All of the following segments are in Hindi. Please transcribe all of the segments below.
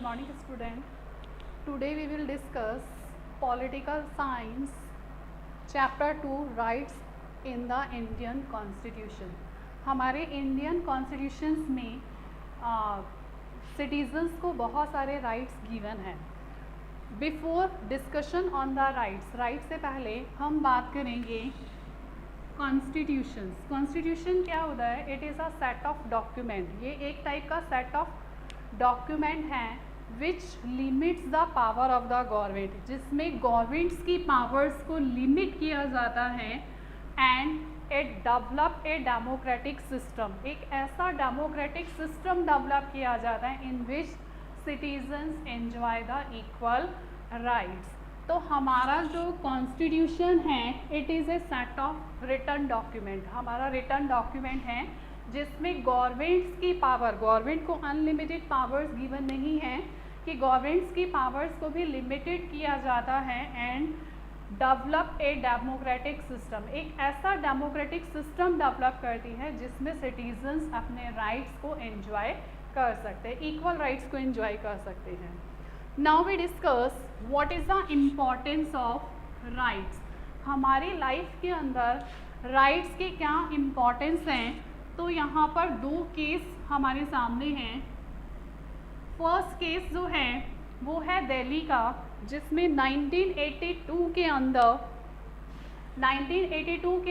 morning student. Today we will discuss political science chapter 2 rights in the Indian Constitution. हमारे इंडियन कॉन्स्टिट्यूशंस में सिटीजन्स को बहुत सारे राइट्स गिवन हैं. Before discussion on the rights से पहले हम बात करेंगे कॉन्स्टिट्यूशंस. कॉन्स्टिट्यूशन क्या होता है? It is a set of document. ये एक टाइप का सेट ऑफ डॉक्यूमेंट है which limits the power of the government, जिसमें गवर्नमेंट्स की पावर्स को लिमिट किया जाता है. And it develop a democratic system. एक ऐसा डेमोक्रेटिक सिस्टम डेवलप किया जाता है in which citizens enjoy the equal rights. तो हमारा जो कॉन्स्टिट्यूशन है it is a set of written document. हमारा रिटन डॉक्यूमेंट है जिसमें गवर्नमेंट्स की पावर, गवर्नमेंट को अनलिमिटेड पावर्स गिवन नहीं है कि गवर्नमेंट्स की पावर्स को भी लिमिटेड किया जाता है. And develop a democratic system. एक ऐसा डेमोक्रेटिक सिस्टम डेवलप करती है जिसमें सिटीजन्स अपने राइट्स को एंजॉय कर सकते हैं, इक्वल राइट्स को एंजॉय कर सकते हैं. Now we discuss what is the importance of rights. हमारी लाइफ के अंदर राइट्स के क्या इम्पोर्टेंस हैं. तो यहाँ पर दो केस हमारे सामने हैं. फर्स्ट केस जो है वो है दिल्ली का, जिसमें 1982 के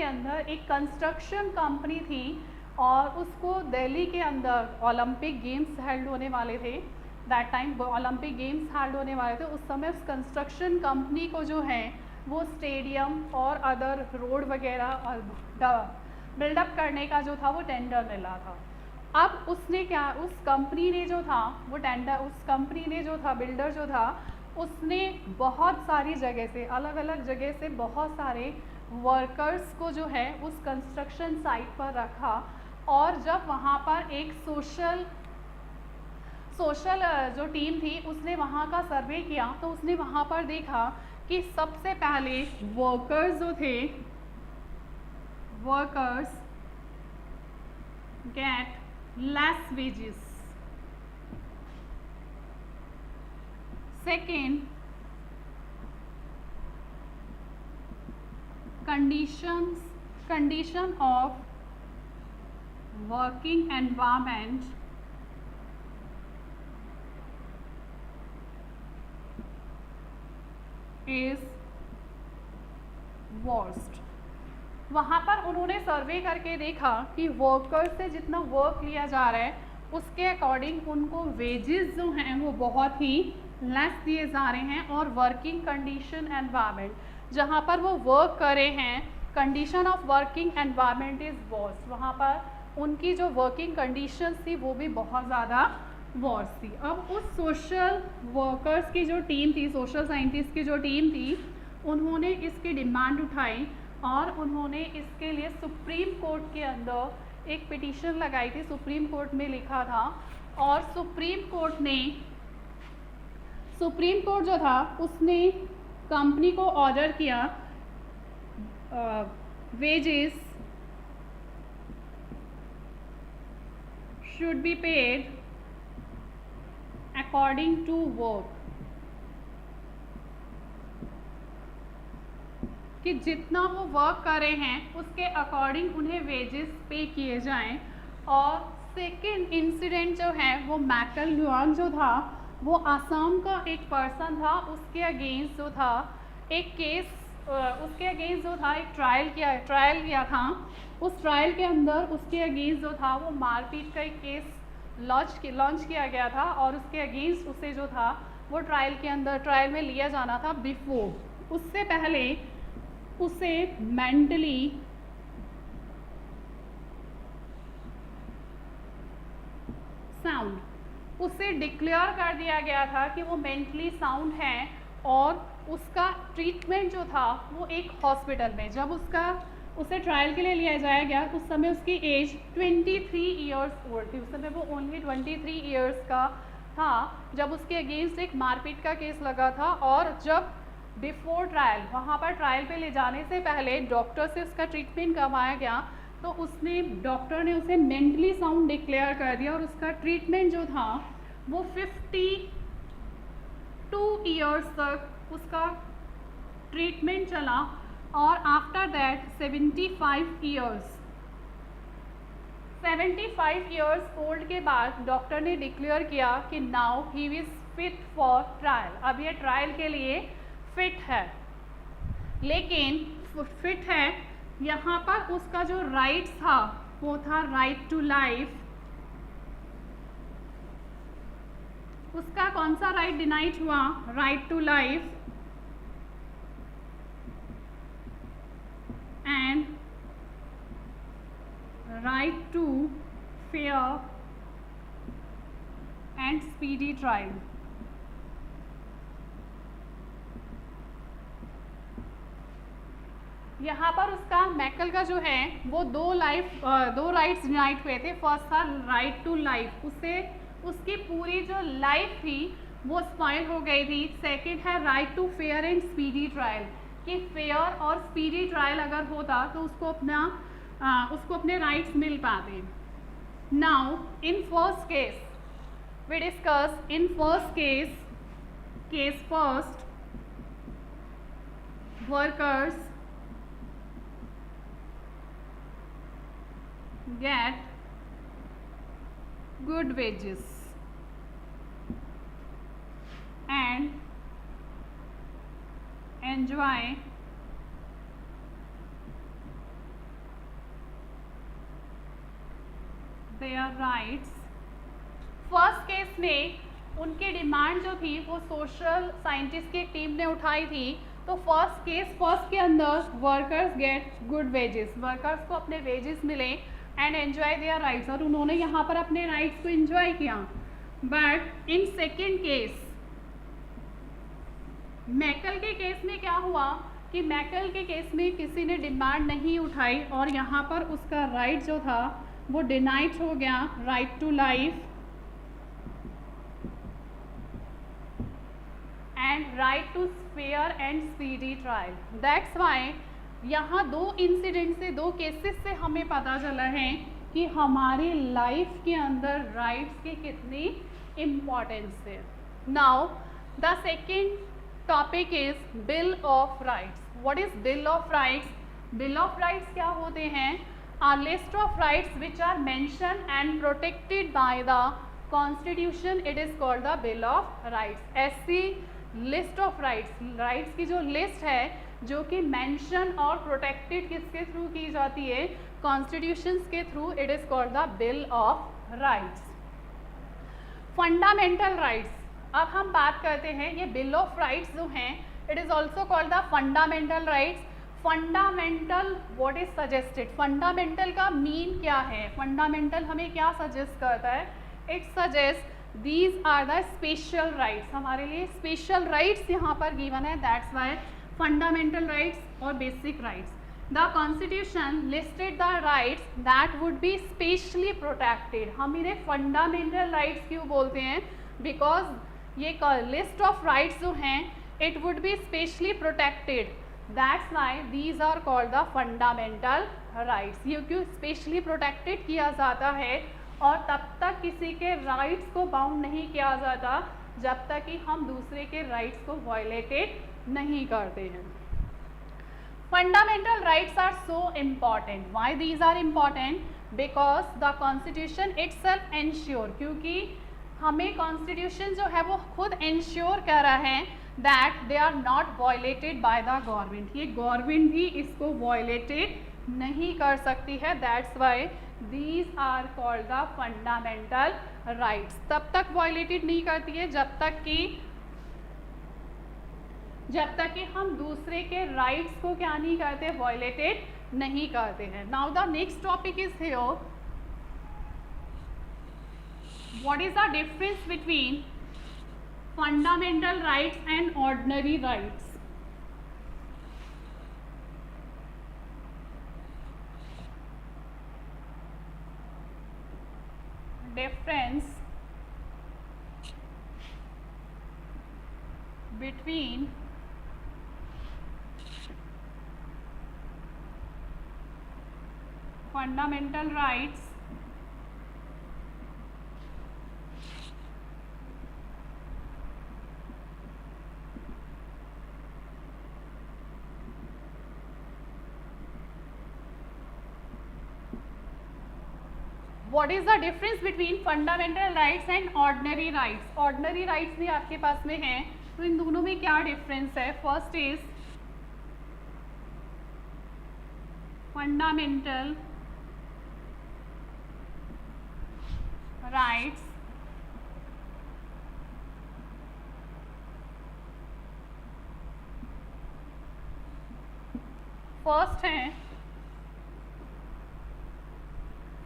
अंदर एक कंस्ट्रक्शन कंपनी थी और उसको दिल्ली के अंदर ओलंपिक गेम्स हेल्ड होने वाले थे. That time Olympic games held होने वाले थे. उस समय उस कंस्ट्रक्शन कंपनी को जो है वो स्टेडियम और अदर रोड वगैरह और बिल्डअप करने का जो था वो टेंडर मिला था. अब उसने क्या, उस कंपनी ने जो था वो टेंडर, उस कंपनी ने जो था बिल्डर जो था उसने बहुत सारी जगह से, अलग अलग जगह से बहुत सारे वर्कर्स को जो है उस कंस्ट्रक्शन साइट पर रखा. और जब वहाँ पर एक सोशल जो टीम थी उसने वहाँ का सर्वे किया तो उसने वहाँ पर देखा कि सबसे पहले वर्कर्स जो थे, workers get less wages. Second, condition of working environment is worst. वहाँ पर उन्होंने सर्वे करके देखा कि वर्कर्स से जितना वर्क लिया जा रहा है उसके अकॉर्डिंग उनको वेजेस जो हैं वो बहुत ही लेस दिए जा रहे हैं. और वर्किंग कंडीशन एनवायरनमेंट, जहाँ पर वो वर्क कर रहे हैं, condition of working environment is worst. वहाँ पर उनकी जो वर्किंग कंडीशंस थी वो भी बहुत ज़्यादा वर्स्ट थी. अब उस सोशल वर्कर्स की जो टीम थी, सोशल साइंटिस्ट की जो टीम थी, उन्होंने इसकी डिमांड उठाई और उन्होंने इसके लिए सुप्रीम कोर्ट के अंदर एक पिटीशन लगाई थी. सुप्रीम कोर्ट में लिखा था और सुप्रीम कोर्ट जो था उसने कंपनी को ऑर्डर किया wages should be paid according to work, कि जितना वो वर्क कर रहे हैं उसके अकॉर्डिंग उन्हें वेजेस पे किए जाएं. और सेकंड इंसिडेंट जो है वो मैकल ल्युआंग जो था वो आसाम का एक पर्सन था. उसके अगेंस्ट जो था एक केस, उसके अगेंस्ट जो था एक ट्रायल किया था. उस ट्रायल के अंदर उसके अगेंस्ट जो था वो मारपीट का एक केस लॉन्च किया गया था और उसके अगेंस्ट उसे जो था वो ट्रायल में लिया जाना था. बिफोर, उससे पहले उसे मेंटली साउंड, उसे डिक्लेयर कर दिया गया था कि वो मेंटली साउंड है. और उसका ट्रीटमेंट जो था वो एक हॉस्पिटल में, जब उसे ट्रायल के लिए लिया जाया गया उस समय उसकी एज 23 ईयर्स ओल्ड थी. उस समय वो ओनली 23 ईयर्स का था जब उसके अगेंस्ट एक मारपीट का केस लगा था. और जब बिफोर ट्रायल, वहाँ पर ट्रायल पे ले जाने से पहले डॉक्टर से उसका ट्रीटमेंट करवाया गया तो डॉक्टर ने उसे मेंटली साउंड डिक्लेयर कर दिया और उसका ट्रीटमेंट जो था वो 50 2 ईयर्स तक उसका ट्रीटमेंट चला और आफ्टर दैट 75 ईयर्स ओल्ड के बाद डॉक्टर ने डिक्लेयर किया कि now he is fit for trial, अब ये ट्रायल के लिए फिट है। लेकिन फिट है, यहाँ पर उसका जो राइट था वो था राइट टू लाइफ। उसका कौन सा राइट डिनाइड हुआ? Right to life and right to fair and speedy trial. यहाँ पर उसका मैकल का जो है वो दो राइट्स डिनाइड हुए थे। फर्स्ट था राइट टू लाइफ, उससे उसकी पूरी जो लाइफ थी वो स्पॉइल हो गई थी। सेकंड है right to fair and speedy trial, कि फेयर और स्पीडी ट्रायल अगर होता तो उसको अपने राइट्स मिल पाते। Now in first case we discuss, in first case first, workers get good wages and enjoy their rights। First case में उनकी डिमांड जो थी वो सोशल साइंटिस्ट की टीम ने उठाई थी। तो फर्स्ट के अंदर workers get good wages, workers को अपने वेजेस मिले एंड एंजॉय देयर राइट्स, और उन्होंने यहाँ पर अपने राइट्स को एंजॉय किया। But in second case Maikal के केस में क्या हुआ कि मैकल के केस में किसी ने डिमांड नहीं उठाई और यहाँ पर उसका राइट जो था वो डिनाइड हो गया, right to life and right to fair and speedy trial. That's why यहाँ दो इंसिडेंट से, दो केसेस से हमें पता चला है कि हमारी लाइफ के अंदर राइट्स की कितनी इम्पोर्टेंस है। Now the second topic is bill of rights. What is bill of rights? Bill of rights क्या होते हैं? A list of rights which are mentioned and protected by the Constitution, it is called the Bill of Rights। ऐसी लिस्ट ऑफ राइट्स की जो लिस्ट है जो कि मेंशन और प्रोटेक्टेड किसके थ्रू की जाती है? कॉन्स्टिट्यूशंस के through, it is called the bill of rights. Fundamental rights, अब हम बात करते हैं ये बिल ऑफ राइट्स जो हैं, it is also called the fundamental rights. Fundamental what is suggested? Fundamental का मीन क्या है? फंडामेंटल हमें क्या सजेस्ट करता है? It suggest these are the special rights, हमारे लिए स्पेशल राइट्स यहाँ पर गिवन है। दैट्स वाई फंडामेंटल राइट्स और basic rights. The constitution listed the rights that would be specially protected. हम इन्हें फंडामेंटल राइट्स क्यों बोलते हैं? बिकॉज ये लिस्ट ऑफ राइट्स जो हैं it would be specially protected, that's why these are called the fundamental rights. ये क्यों स्पेशली प्रोटेक्टेड किया जाता है और तब तक किसी के राइट्स को बाउंड नहीं किया जाता जब तक कि हम दूसरे के राइट्स को वायलेटेड नहीं करते हैं। Fundamental rights are so important. Why these are important? Because the constitution itself ensure, क्योंकि हमें कॉन्स्टिट्यूशन जो है वो खुद एंश्योर कर रहा है that they are not violated by the government. ये गवर्नमेंट भी इसको वायलेटेड नहीं कर सकती है। That's why these are called the fundamental rights. तब तक वायलेटेड नहीं करती है जब तक कि हम दूसरे के राइट्स को क्या नहीं करते? वायलेटेड नहीं करते हैं। Now the next topic is here, what is the difference between fundamental rights and ordinary rights? Difference between fundamental rights what is the difference between fundamental rights and ordinary rights? Ordinary rights भी आपके पास में हैं, तो इन दोनों में क्या डिफरेंस है? First is fundamental rights first है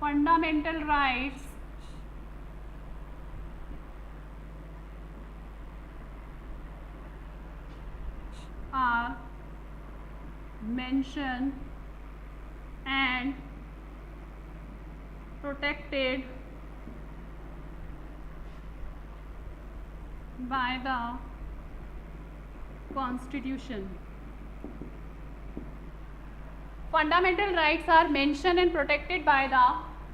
fundamental rights are mention and protected by the Constitution. Fundamental rights are mentioned and protected by the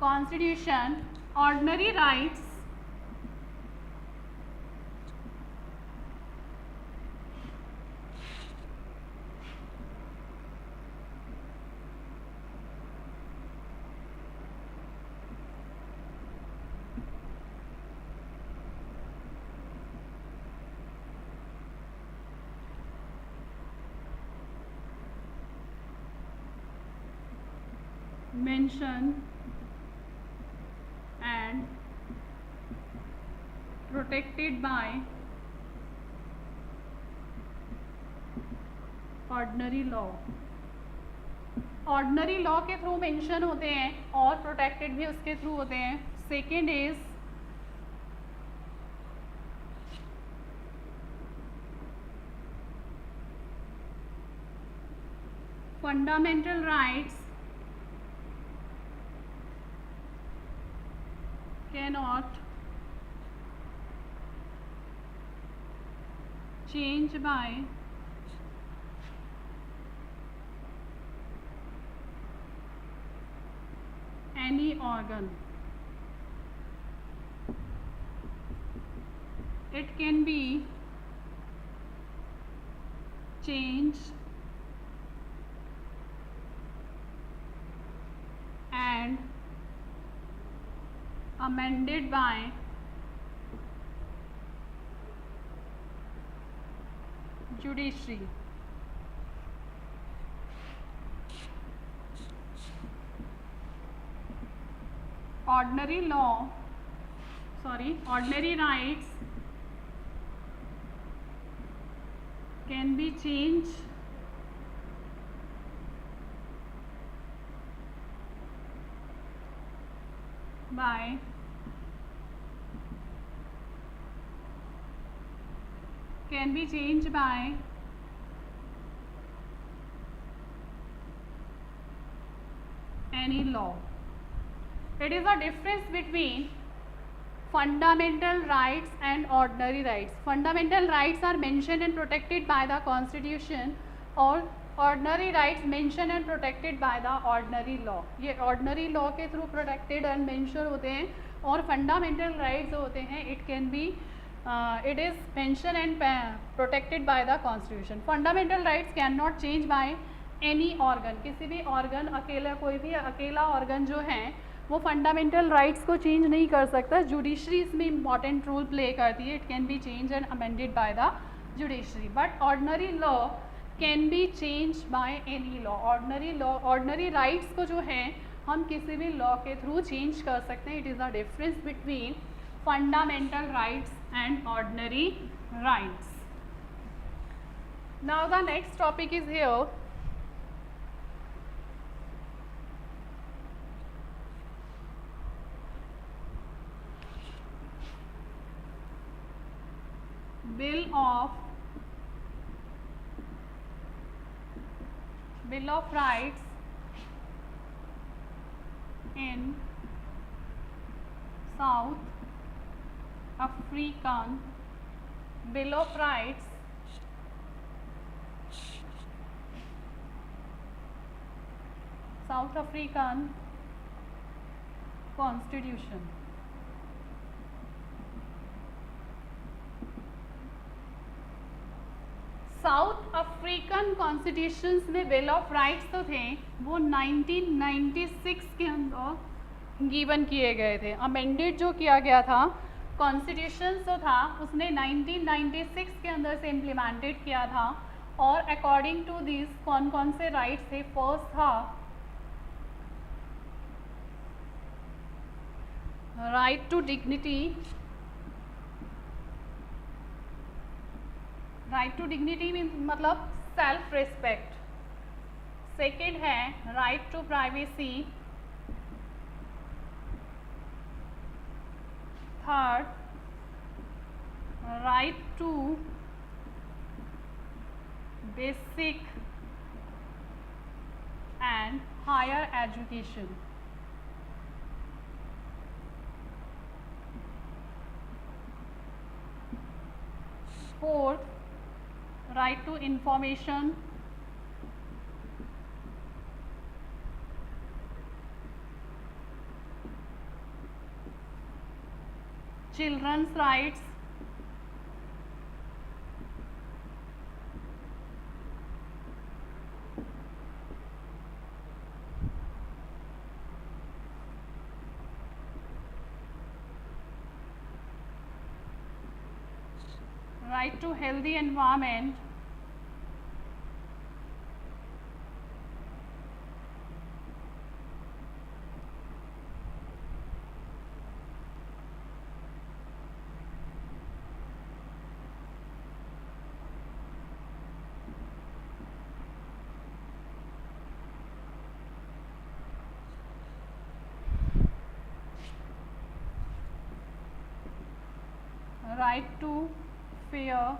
Constitution. Ordinary rights mentioned and protected by ordinary law. Ordinary law के थ्रू मेंशन होते हैं और प्रोटेक्टेड भी उसके थ्रू होते हैं. Second is fundamental rights cannot change by any organ. It can be changed and amended by judiciary. Ordinary rights can be changed by any law. It is a difference between fundamental rights and ordinary rights. Fundamental rights are mentioned and protected by the Constitution और ordinary rights mentioned and protected by the ordinary law. ये ordinary law के through protected and mentioned होते हैं और fundamental rights होते हैं it is mentioned and protected by the Constitution. Fundamental rights cannot change by any organ. किसी भी organ कोई भी अकेला organ जो है वो फंडामेंटल राइट्स को चेंज नहीं कर सकता. जुडिशरी इसमें इंपॉर्टेंट रोल प्ले करती है. It can be change and amended by the judiciary, but ordinary law can be change by any law. Ordinary rights को जो है हम किसी भी लॉ के थ्रू चेंज कर सकते हैं. It is the difference between fundamental rights and ordinary rights. Now the next topic is here Bill of Rights in South African Bill of Rights South African Constitution. South African constitutions में बिल ऑफ राइट्स तो थे, वो 1996 के अंदर गिवन किए गए थे। अमेंडेड जो किया गया था, कॉन्स्टिट्यूशन जो था उसने 1996 के अंदर से इम्प्लीमेंटेड किया था। और अकॉर्डिंग टू दिस कौन कौन से राइट्स थे? फर्स्ट था right to dignity, right to dignity मतलब सेल्फ रिस्पेक्ट। सेकेंड है right to privacy. Third right to basic and higher education. Fourth right to information. Children's rights. right to healthy environment, right to fair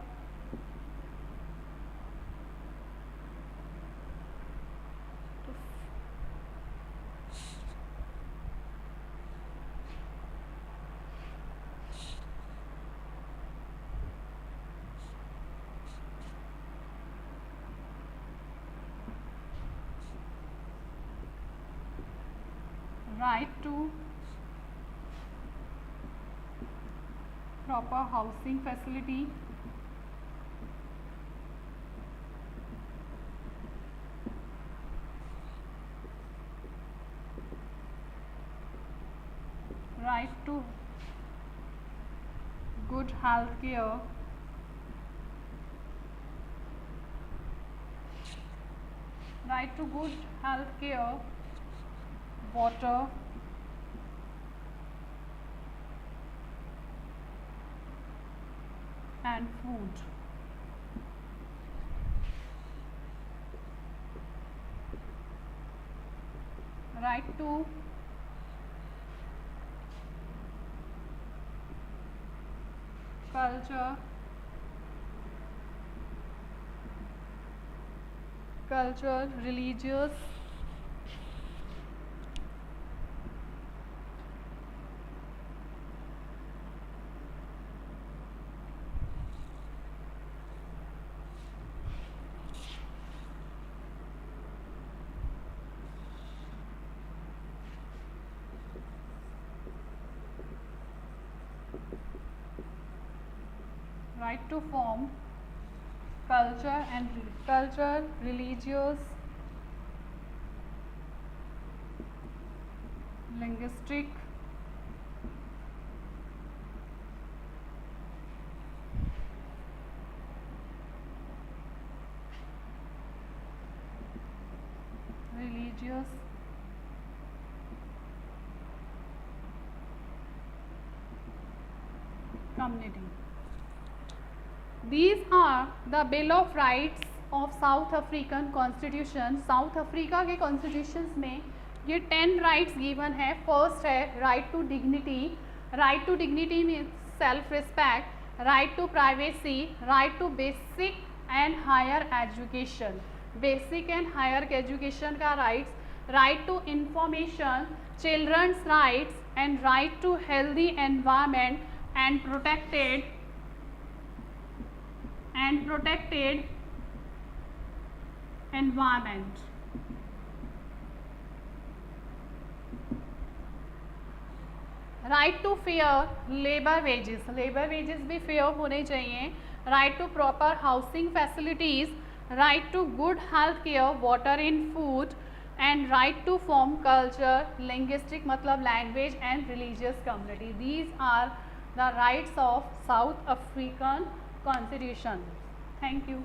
right to proper housing facility, right to good health care, right to good health care, water, and food. Right to culture, religious, right to form, culture, religious, linguistic, religious, community. These are the Bill of Rights of South African Constitution. South Africa के कॉन्स्टिट्यूशंस में ये 10 राइट्स गिवन है. फर्स्ट है right to dignity. Right to dignity means self respect, right to privacy, right to basic and higher education. Basic and higher education का rights, right to information, children's rights and right to healthy environment and protected environment. Right to fair labour wages. Labour wages भी फेयर होने चाहिए. Right to proper housing facilities, right to good health care, water in food, and right to form culture, linguistic मतलब language and religious community. These are the rights of South African Constitution. Thank you.